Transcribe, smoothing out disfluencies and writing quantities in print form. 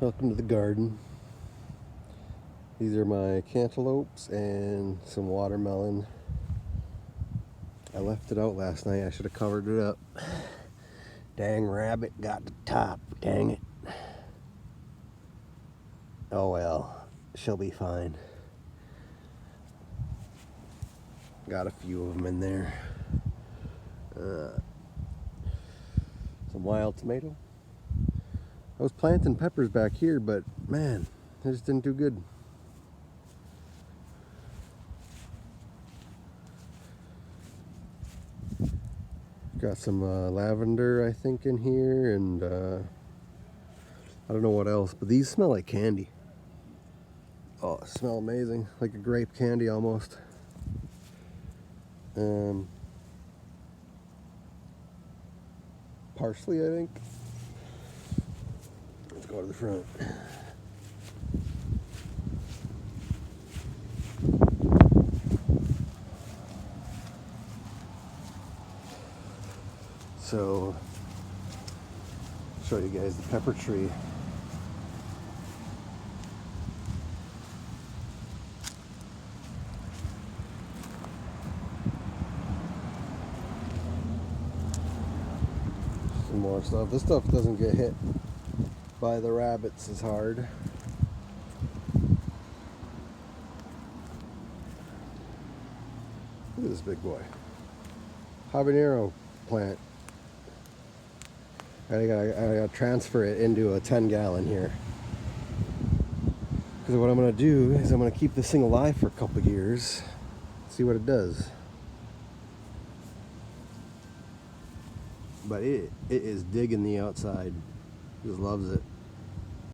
Welcome to the garden. These are my cantaloupes and some watermelon. I left it out last night. I should have covered it up. Dang rabbit got the top. Dang it. Oh well, she'll be fine. Got a few of them in there. Some wild tomato. I was planting peppers back here, but man, they just didn't do good. Got some lavender, I think, in here, and I don't know what else, but these smell like candy. Oh, smell amazing, like a grape candy almost. Parsley, I think. Let's go to the front. So, show you guys the pepper tree. Some more stuff. This stuff doesn't get hit by the rabbits as hard. Look at this big boy. Habanero plant. I gotta transfer it into a 10-gallon here. Because what I'm gonna do is I'm gonna keep this thing alive for a couple years, see what it does. But it is digging the outside. Just loves it.